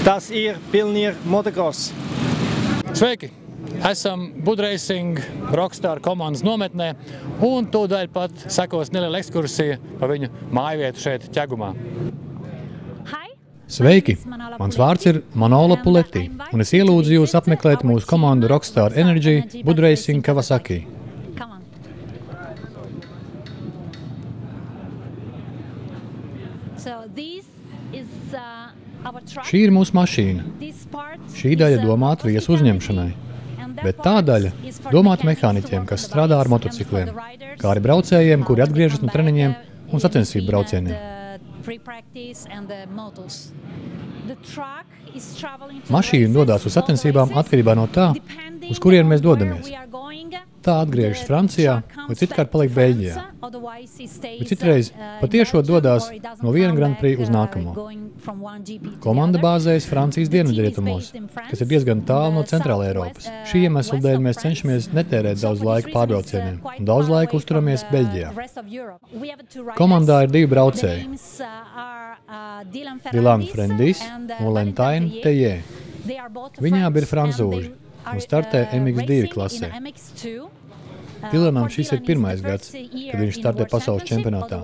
Tas ir Pilnīr motocross. Sveiki! Esam Budracing Rockstar komandas nometnē un tūdaļ pat sekos neliela ekskursija pa viņu mājvietu šeit Ķegumā. Sveiki! Mans vārds ir Manolo Puletti, un es ielūdzu jūs apmeklēt mūsu komandu Rockstar Energy Budracing Kawasaki. Šī ir mūsu mašīna. Šī daļa domāta viesu uzņemšanai, bet tā daļa domāta mehāniķiem, kas strādā ar motocikliem, kā arī braucējiem, kuri atgriežas no treniņiem un sacensību braucieniem. Mašīna dodās uz sacensībām atkarībā no tā, uz kurien mēs dodamies. Tā atgriežas Francijā vai citkārt paliek Beļģijā. Bet citreiz patiešo dodās no viena Grand Prix uz nākamo. Komanda bāzējas Francijas dienvidrietumos, kas ir diezgan tālu no Centrāla Eiropas. Šī iemesla dēļ mēs cenšamies netērēt daudz laika pārbraucieniem un daudz laika uzturamies Beļģijā. Komandā ir divi braucēji – Dylan Frendis un Valentin Tejē. Viņi abi ir francūži un startē MX2 klasē. Dylanam šis ir pirmais gads, kad viņš startē pasaules čempionātā.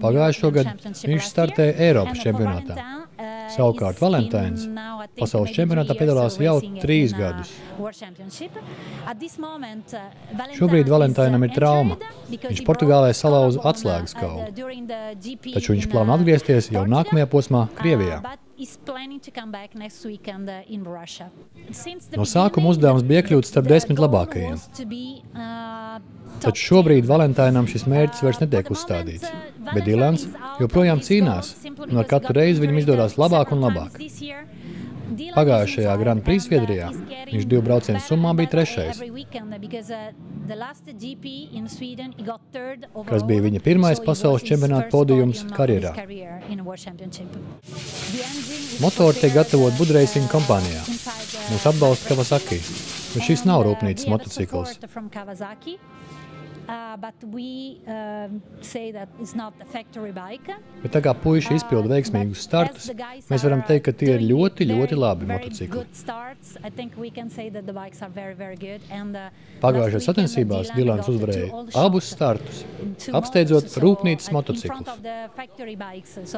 Pagājušo gadu viņš startē Eiropas čempionātā. Savukārt Valentins pasaules čempionātā piedalās jau 3 gadus. Šobrīd Valentinam ir trauma. Viņš Portugālē salauza atslēgas kaulu. Taču viņš plāno atgriezties jau nākamajā posmā Krievijā. No sākuma uzdevums bija iekļūt starp 10 labākajiem. Taču šobrīd Valentinam šis mērķis vairs netiek uzstādīts, bet Dylans joprojām cīnās, un ar katru reizi viņam izdodās labāk un labāk. Pagājušajā Grand Prix Zviedrijā viņš 2 braucienu summā bija 3. Kas bija viņa pirmais pasaules čempionāta podijums karjerā. Motori tiek gatavot Budracing kompānijā. Mūs atbalsta Kawasaki, bet šis nav rūpnīcas motocikls. Bet tā kā puiši izpilda veiksmīgus startus, mēs varam teikt, ka tie ir ļoti, ļoti labi motocikli. Pagājušajās sacensībās Dylans uzvarēja abus startus, apsteidzot rūpnīcas motociklus.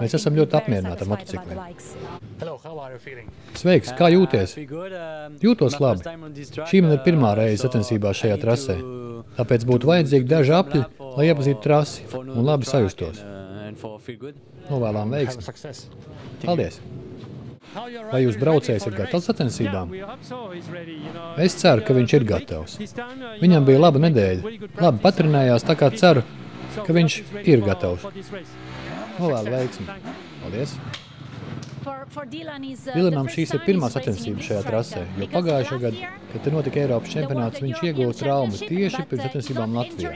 Mēs esam ļoti apmierināti ar motocikliem. Sveiks, kā jūties? Jūtos labi. Šī man ir pirmā reize sacensībā šajā trasē. Tāpēc būtu vajadzīgi daži apļi, lai iepazītu trasi un labi sajustos. Novēlām veiksmi. Paldies! Vai jūs braucējs ir gatavs sacensībām? Es ceru, ka viņš ir gatavs. Viņam bija laba nedēļa, labi patrenējās, tā kā ceru, ka viņš ir gatavs. Novēlu veiksmi. Paldies! Dylanam šīs ir pirmā sacensība šajā trasē, jo pagājušo gadu, kad te notika Eiropas čempionāts, viņš ieguva traumu tieši pirms sacensībām Latvijā.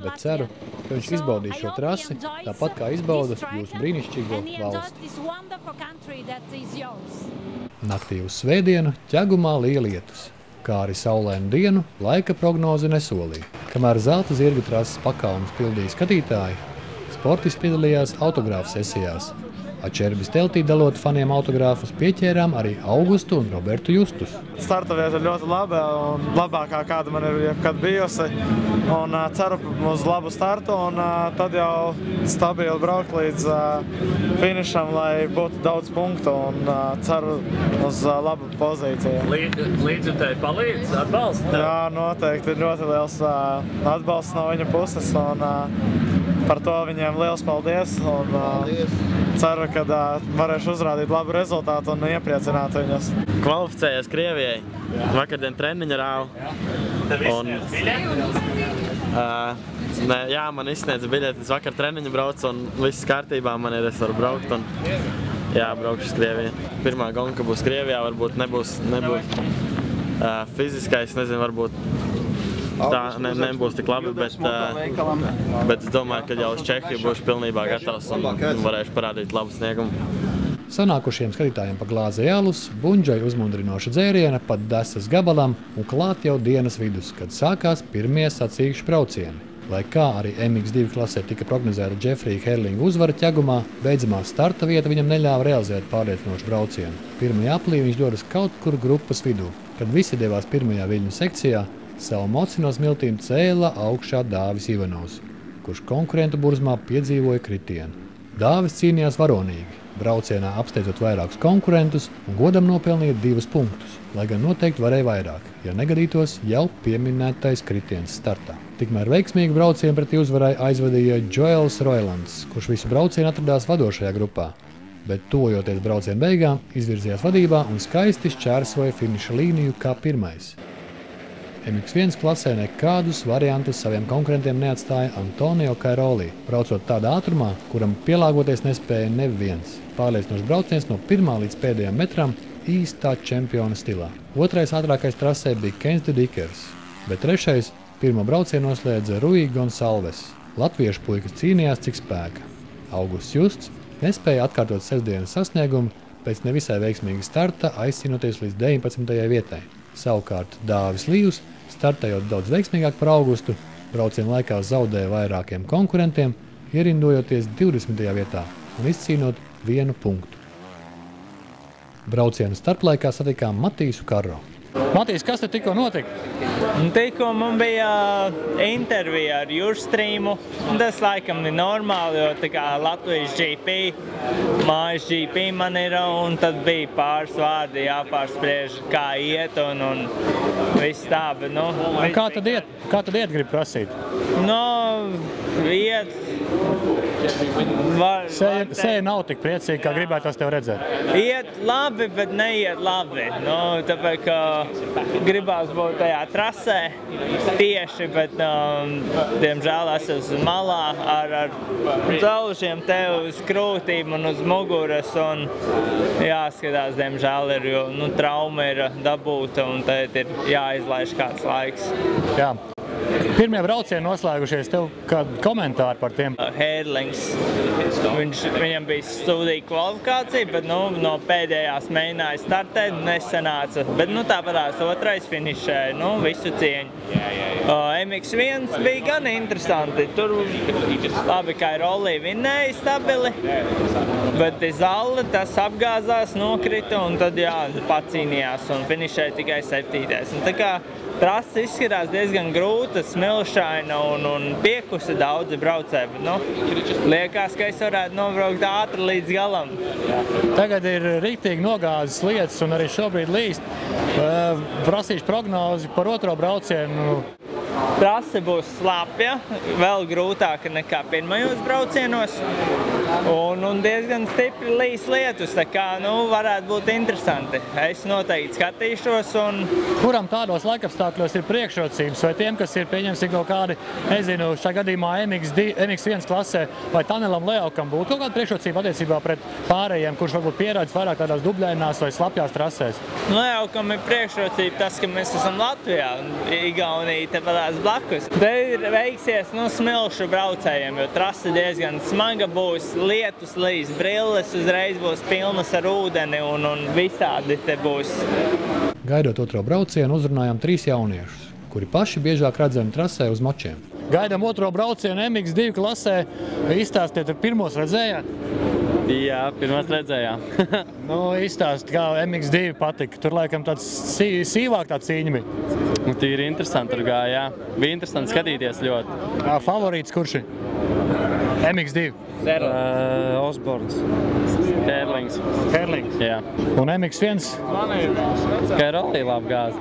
Bet ceru, ka viņš izbaudīs šo trasi, tāpat kā izbauda jūsu brīnišķīgo valsti. Naktī uz svētdienu Ķegumā lija lietus, kā arī saulainu dienu laika prognoze nesolīja. Kamēr zelta zirga trases pakalnus pildīja skatītāji, sportisti piedalījās autogrāfu sesijās. Ačerbis teltī dalot faniem autogrāfus pieķērām arī Augustu un Robertu Justus. Starta vieta ir ļoti laba un labākā, kāda man ir jebkad bijusi. Un ceru uz labu startu un tad jau stabili braukt līdz finišam, lai būtu daudz punktu un ceru uz labu pozīciju. Līdzjutēji palīdz, atbalsta? Jā, noteikti ir ļoti liels atbalsts no viņa puses un par to viņiem liels paldies. Un, ceru, ka varēšu uzrādīt labu rezultātu un iepriecināt viņus. Kvalificējos Krievijai. Vakardien treniņa rāvu. Un, jā, man izsniedza biļetes, vakar treniņu braucu un viss kārtībā man ir, es varu braukt un jā, braukšu uz Krieviju. Pirmā gonka būs Krievijā, varbūt nebūs fiziskais, nezinu, varbūt tā nebūs tik labi, bet es domāju, ka jau uz Čehiju būšu pilnībā gatavs un varēšu parādīt labu sniegumu. Sanākušiem skatītājiem pa glāzi alus, buņģoja uzmundrinoša dzēriena pat desas gabalam un klāt jau dienas vidus, kad sākās pirmie sacīkšu braucieni. Lai kā arī MX2 klasē tika prognozēta Džefrija Herlinga uzvara ķegumā, beidzamā starta vieta viņam neļāva realizēt pārliecinošu braucienu. 1. aplī viņš dodas kaut kur grupas vidū. Kad visi devās pirmajā viļņu sekcijā, savu moci no smiltīm cēla augšā Dāvis Ivanovs, kurš konkurentu burzmā piedzīvoja kritienu. Dāvis cīnījās varonīgi, braucienā apsteidzot vairākus konkurentus un godam nopelnīja 2 punktus, lai gan noteikti varēja vairāk, ja negadītos jau pieminētais kritiens startā. Tikmēr veiksmīgu braucienu pretī uzvarai aizvadīja Joels Roilands, kurš visu braucienu atradās vadošajā grupā, bet tojoties braucienu beigām izvirzījās vadībā un skaisti šķērsoja finiša līniju kā pirmais. MX1 klasē nekādus variantus saviem konkurentiem neatstāja Antonio Cairoli, braucot tādā ātrumā, kuram pielāgoties nespēja neviens. Pārliecinošs brauciens no pirmā līdz pēdējām metram īstā čempiona stilā. Otrais ātrākais trasē bija Kens de Dikers, bet trešais pirmo braucienu noslēdza Rui Gonsalves. Latviešu puikas cīnījās cik spēka. Augusts Justs nespēja atkārtot sestdienas sasniegumu pēc nevisai veiksmīga starta, aizcīnoties līdz 19. vietai. Savukārt Dāvis Līvs, startējot daudz veiksmīgāk par Augustu, brauciena laikā zaudēja vairākiem konkurentiem, ierindojoties 20. vietā un izcīnot 1 punktu. Brauciena starplaikā satikām Matīsu Karro. Matīs, kas te tikko notika? Tikko man bija intervija ar Jurstrīmu. Tas laikam ir normāli, jo tā kā Latvijas GP, mājas GP man ir, un tad bija pāris vārdi jāpārspriež, kā iet un viss tā, bet Kā tad iet grib prasīt? Iet. Sēja nav tik priecīga, kā gribētos tev redzēt. Iet labi, bet neiet labi. Tāpēc, ka gribās būt tajā trasē tieši, bet diemžēl esmu uz malā ar dzelžiem te uz krūtīm un uz muguras. Un jāskatās, diemžēl, jo trauma ir dabūta un tad ir jāizlaiž kāds laiks. Jā. Pirmie braucieni noslēgušies, tev kādi komentāri par tiem? Herlings. Viņam bija studija kvalifikācija, bet no pēdējās mēģināja startēt, nesanāca. Bet tāpatās otrais finišēja, visu cieņu. MX1 bija gan interesanti. Tur labi, kā Rolī vinnēja stabili, bet Zalle tas apgāzās, nokrita un tad pacīnījās un finišēja tikai 7. Tā kā trasa izskatās diezgan grūta, smilšaina un piekusi daudzi braucēji. Liekas, ka es varētu nobraukt ātri līdz galam. Tagad ir riktīgi nogāzes lietas un arī šobrīd līst. Prasīšu prognozi par otro braucienu. Trase būs slapja, vēl grūtāka nekā pirmajos braucienos. Un diezgan stipri līs lietus, tā kā varētu būt interesanti. Es noteikti skatīšos. Kuram tādos laikapstākļos ir priekšrocības? Vai tiem, kas ir pieņemsim kaut kādi, nezinu, šā gadījumā MX1 klasē, vai Tanelam Leaukam būtu kaut kāda priekšrocība attiecībā pret pārējiem, kurš varbūt pierādz vairāk tādās dubļainās vai slapjās trasēs? Leaukam ir priekšrocība tas, ka mēs esam Latvijā un Igaunija tepadās blakus. Te ir veiksies smilšu braucējiem, jo trase diezgan smaga būs. Lietus līs, brilles uzreiz būs pilnas ar ūdeni un visādi te būs. Gaidot otro braucienu, uzrunājām 3 jauniešus, kuri paši biežāk redzami trasē uz močiem. Gaidām otro braucienu MX2 klasē. Izstāstiet, pirmos redzējāt? Jā, pirmos redzējām. Izstāst, kā MX2 patika. Tur laikam tāds sīvāk tā cīņa bija. Tīri interesanti tur gāja, jā. Bija interesanti skatīties ļoti. Favorīts kurš ir? MX2. Osborns. Herlings. Jā. Un MX1? Cairoli labi gāza.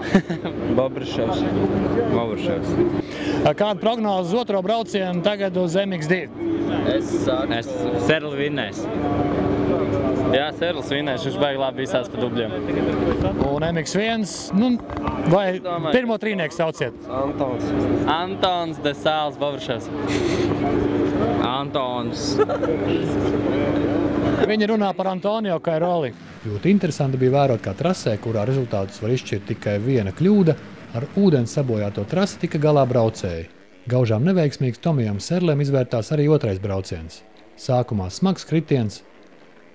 Bobrišovs. Kāda prognoze uz otro braucienu tagad uz MX2? Serli vinnēs. Jā, Serlis vinnēs, viņš baigi labi visās pa dubļiem. Un MX1, vai pirmo trīnieku sauciet? Antons de Sāls Bobrišovs. Antons. Viņi runā par Antonio Cairoli. Ļoti interesanti bija vērot, kā trasē, kurā rezultātus var izšķirt tikai viena kļūda, ar ūdens sabojāto trasi tika galā braucēji. Gaužām neveiksmīgs Tomijam Serlem izvērtās arī otrais brauciens. Sākumā smags kritiens,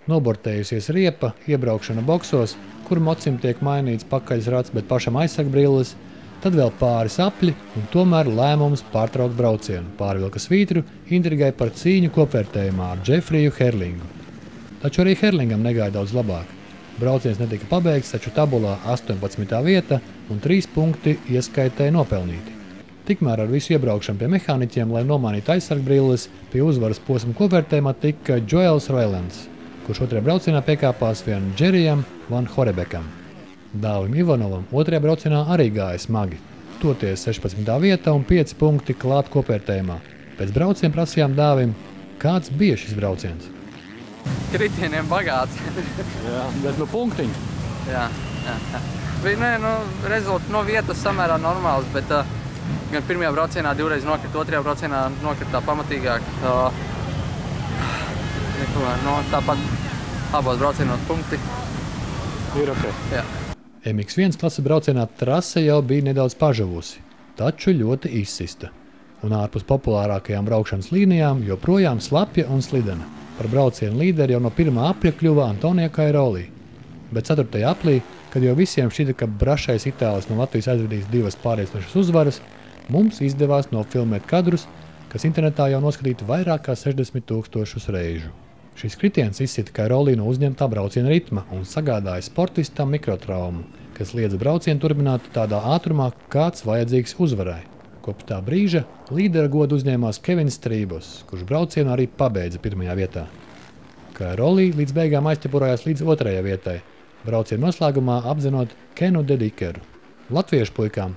nobortējusies riepa, iebraukšana boksos, kur mocim tiek mainīts pakaļs rats, bet pašam aizsaka brilles, Tad vēl pāris apļi un tomēr lēmums pārtraukt braucienu. Pārvilka svītru intrigai par cīņu kopvērtējumā ar Džefriju Herlingu. Taču arī Herlingam negāja daudz labāk. Brauciens netika pabeigts, taču tabulā 18. vieta un 3 punkti ieskaitēja nopelnīti. Tikmēr ar visu iebraukšanu pie mehāniķiem, lai nomainītu aizsargbrilles, pie uzvaras posma kopvērtējumā tika Joels Roilands, kurš otrajā braucienā piekāpās vien Džerijam Van Horebekam. Dāvim Ivanovam otrajā braucienā arī gāja smagi, toties 16. vieta un 5 punkti klāt kopvērtējumā. Pēc brauciena prasījām Dāvim, kāds bija šis brauciens. Kritieniem bagāts. Jā, bet punktiņi. Jā. Rezultāti no vietas samērā normāls, bet gan pirmajā braucienā divreiz nokrita, otrajā braucienā nokrita pamatīgāk. Tāpat abos braucienos punkti. Ir ok. Jā. MX1 klases braucienā trase jau bija nedaudz pažavusi, taču ļoti izsista. Un ārpus populārākajām braukšanas līnijām joprojām slapja un slidena. Par braucienu līderi jau no pirmā apļa kļuva Antonio Cairoli. Bet 4. aplī, kad jau visiem šķita, ka brašais itālis no Latvijas aizvedīs 2 pārliecinošas uzvaras, mums izdevās nofilmēt kadrus, kas internetā jau noskatīti vairāk kā 60 000 reižu. Šis kritiens izsita Cairoli no uzņemtā brauciena ritma un sagādāja sportistam mikrotraumu, kas liedza braucienu turpināt tādā ātrumā, kāds vajadzīgs uzvarai. Kopš tā brīža līdera godu uzņēmās Kevins Strībos, kurš braucienu arī pabeidza 1. vietā. Cairoli līdz beigām aizķepurājās līdz 2. vietai, braucienu noslēgumā apzinot Kenu Dedikeru. Latviešu puikām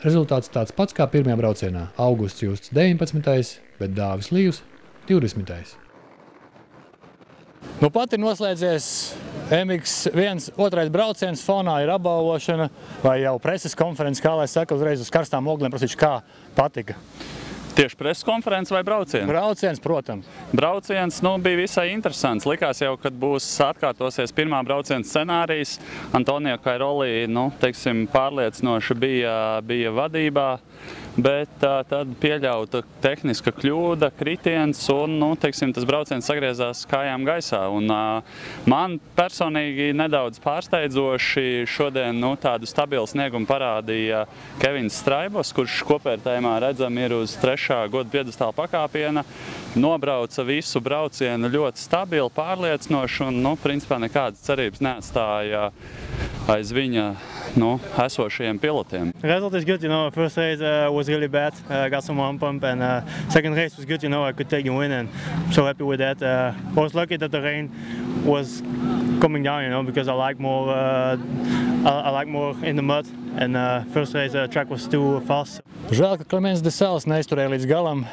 rezultāts tāds pats kā 1. braucienā – Augusts Justs 19., bet Dāvis Lijus 20. Nu pat ir noslēdzies MX1 otrais brauciens, fonā ir apbalvošana vai jau preses konferences, kā lai saka, uzreiz uz karstām ogliem prasīšu, kā patika. Tieši preses konferences vai brauciens? Brauciens, protams. Brauciens bija visai interesants. Likās jau, kad atkārtosies pirmā brauciena scenārijs. Antonio Cairoli, pārliecinoši bija vadībā, bet tad pieļauta tehniska kļūda, kritiens un, tas brauciens sagriezās kājām gaisā. Un man personīgi nedaudz pārsteidzoši šodien, tādu stabilu sniegumu parādīja Kevins Strībos, kurš kopvērtējumā redzam ir uz 3. godu piedestāla pakāpiena, nobrauca visu braucienu ļoti stabili, pārliecinoši un, principā nekādas cerības neatstāja aiz viņa, esošajiem pilotiem. Result is good, first race was really bad, got some one pump, and second race was good, I could take the win, and I'm so happy with that. I was lucky that the rain was coming down, because I like more in the mud, and first race the track was too fast. Žēl, ka Klemens de Sales neizturēja līdz galam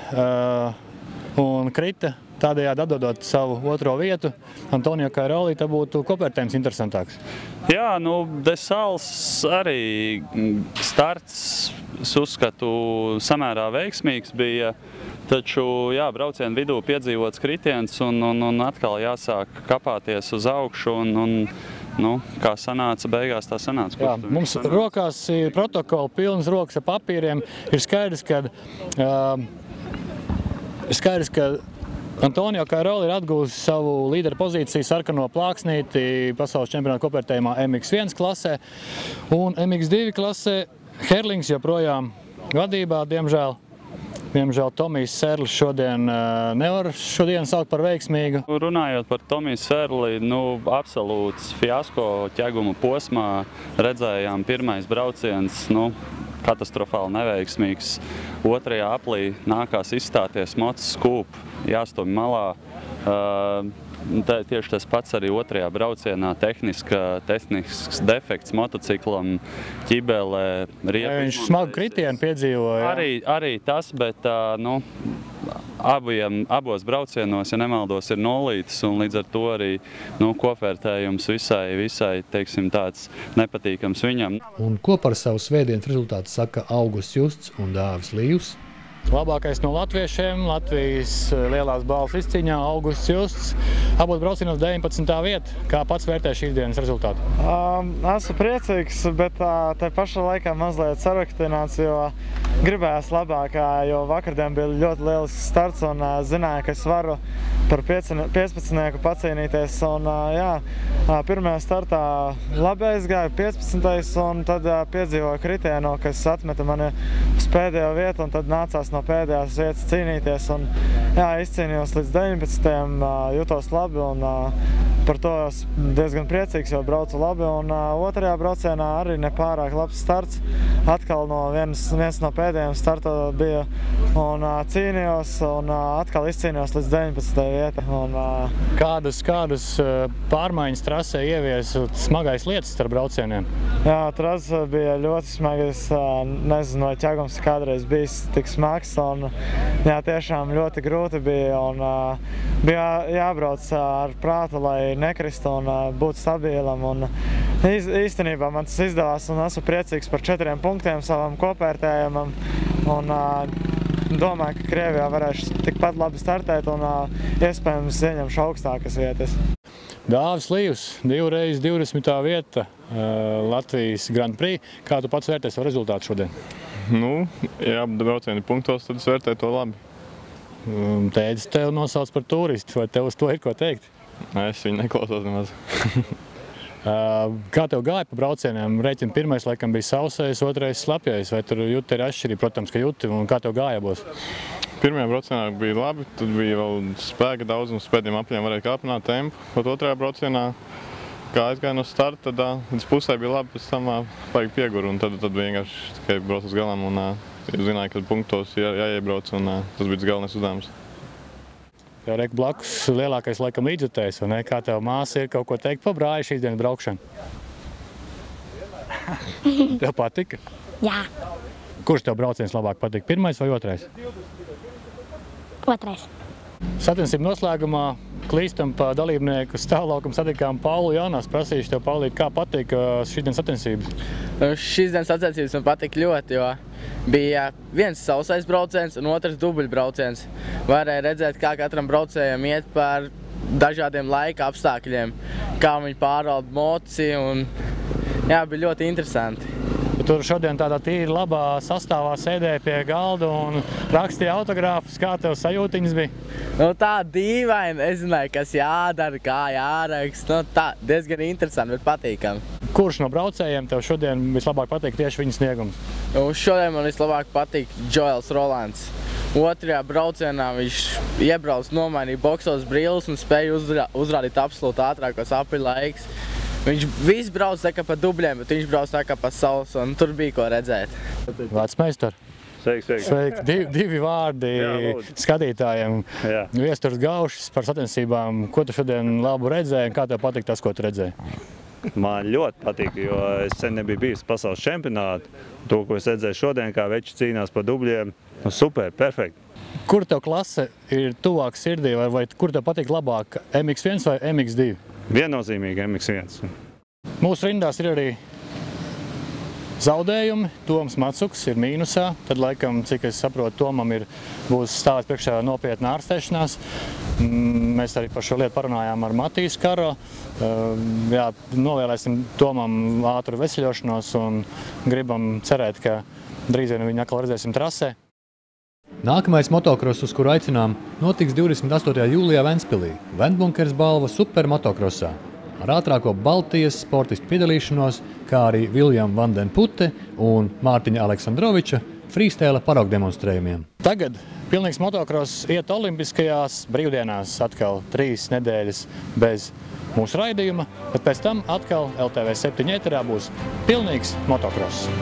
un krita, tādējādi atdodot savu 2. vietu. Antonio Cairoli, tā būtu kopvērtējums interesantāks. Jā, de Sales arī starts, uzskatu, samērā veiksmīgs bija, taču, braucienu vidū piedzīvots kritiens un atkal jāsāk kapāties uz augšu un kā sanāca beigās, tā sanāca. Jā, mums rokās ir protokoli, pilnas rokas ar papīriem. Ir skaidrs, ka Antonio Cairoli ir atgūsis savu līderu pozīciju sarkano plāksnīti pasaules čempionāta kopvērtējumā MX1 klasē un MX2 klasē. Herlings joprojām vadībā, diemžēl. Diemžēl Tomijs Serlis šodien nevar saukt par veiksmīgu. Runājot par Tomiju Serli, absolūts fiasko ķeguma posmā redzējām pirmais brauciens, katastrofāli neveiksmīgs. 2. aplī nākās izstāties mocis skūp, jāstumj malā. Tieši tas pats arī 2. braucienā tehnisks defekts motociklam, ķibelē, riepu. Viņš smagu kritienu piedzīvoja. Arī tas, bet abos braucienos, ja nemaldos, ir nolītis, un līdz ar to arī kopvērtējums visai tāds nepatīkams viņam. Un ko par savu svētdienas rezultātu saka Augusts Justs un Dāvis Lijus? Labākais no latviešiem, Latvijas lielās balvas izcīņā, Augusts Justs. Abos braucienos 19. vieta. Kā pats vērtē šīs dienas rezultātu? Esmu priecīgs, bet tā pašā laikā mazliet saraktināts, jo gribējās labāk, jo vakardien bija ļoti lielisks starts un zināju, ka es varu par 15. pacīnīties. Un, pirmajā startā labi aizgāja 15. un tad piedzīvoju kritienu, kas atmeta mani uz pēdējo vietu, un tad nācās no pēdējās vietas cīnīties. Un, izcīnījos līdz 19. Jutos labi un par to diezgan priecīgs, jo braucu labi. Un otrajā braucienā arī nepārāk labs starts. Atkal viens no pēdējiem starta bija un cīnījos un atkal izcīnījos līdz 19. vieta. Un, Kādas pārmaiņas trasē ieviesu smagais lietas starp braucieniem? Jā, trasa bija ļoti smaga. Es nezinu, vai ķegums kādreiz bijis tik smags. Un, tiešām ļoti grūti bija. Un, bija jābrauc ar prātu, lai nekristu un būtu stabilam. Un, īstenībā man tas izdevās un esmu priecīgs par 4 punktiem savam kopvērtējumam. Un, domāju, ka Krievijā varēšu tikpat labi startēt un iespējams ieņemšu augstākas vietas. Dāvis Līvs, 2x20. vieta Latvijas Grand Prix. Kā tu pats vērtē savu rezultātu šodien? Ja braucieni punktos, tad es vērtēju to labi. Tēdis tev nosauc par turistu, vai tev uz to ir ko teikt? Es viņu neklausos nemaz. Kā tev gāja pa braucieniem? Rēķina pirmais laikam bija sausais, otrais slapjais, vai tur jūti ir atšķirība? Protams, ka jūti, un kā tev gāja būs? Pirmajā braucienā bija labi, tad bija vēl spēka daudzums, pēdējiem apļiem varēja kāpināt tempu. Pat otrajā braucienā, kā aizgāja no starta, tad līdz pusē bija labi, pēc tam vajag pieguru, un tad vienkārši tikai brauc uz galam, un zināju, ka punktos jāiebrauc, un tas bija tas galvenais uzdevums. Tev reik blakus lielākais laikam līdzjutējs, vai ne? Kā tev māsa ir kaut ko teikt par brāļu šīs dienas braukšanu? Tev patika? Jā. Kurš tev brauciens labāk patika? Pirmais vai otrais? Otrais. Sacensību noslēgumā klīstam pa dalībnieku stāvlaukumu satikām Paulu Jaunās. Prasīšu tev, Paulīt, kā patīk šīs dienas sacensības? Šīs dienas sacensības man patīk ļoti, jo bija viens sausais brauciens un otrs dubļbrauciens. Varēja redzēt, kā katram braucējam iet par dažādiem laika apstākļiem, kā viņi pārvalda moci un bija ļoti interesanti. Tur šodien tādā tīri labā sastāvā sēdēja pie galda un rakstīja autogrāfus. Kā tev sajūtiņas bija? Tā dīvaini, es zināju, kas jādara, kā jāraksta. Tā diezgan interesanti, bet patīkami. Kurš no braucējiem tev šodien vislabāk patīk tieši viņa sniegums? Šodien man vislabāk patīk Joels Rolands. Otrajā braucienā viņš iebrauc, nomainīja boksos brilles un spēja uzrādīt absolūti ātrākos apļu laiks. Viņš viss brauc tā kā pa dubļiem, bet viņš brauc tā kā pa sausu, un tur bija ko redzēt. Vecmeistar. Sveiki. Divi vārdi skatītājiem. Viesturs Gaušs par sacensībām. Ko tu šodien labu redzēji un kā tev patīk tas, ko tu redzēji? Man ļoti patīk, jo es sen nebiju bijis pasaules čempionātu. To, ko es redzēju šodien, kā veči cīnās pa dubļiem, super, perfekti. Kur tev klase ir tuvāk sirdī, vai kur tev patīk labāk, MX1 vai MX2? Viennozīmīgi MX1. Mūsu rindās ir arī zaudējumi. Toms Matsuks ir mīnusā. Tad, laikam, cik es saprotu, Tomam būs stāvēt priekšā nopietna ārstēšanās. Mēs arī par šo lietu parunājām ar Matīs Karo. Novēlēsim Tomam ātru veseļošanos un gribam cerēt, ka drīz vien viņu atkal redzēsim trasē. Nākamais motokross, uz kuru aicinām, notiks 28. jūlijā Ventspilī. Ventbunkers balva supermotokrosā. Ar ātrāko Baltijas sportistu piedalīšanos, kā arī Viljama van den Putte un Mārtiņa Aleksandroviča freestēla paraugdemonstrējumiem. Tagad pilnīgs motokross iet olimpiskajās brīvdienās atkal 3 nedēļas bez mūsu raidījuma, bet pēc tam atkal LTV7 ēterā būs pilnīgs motokross.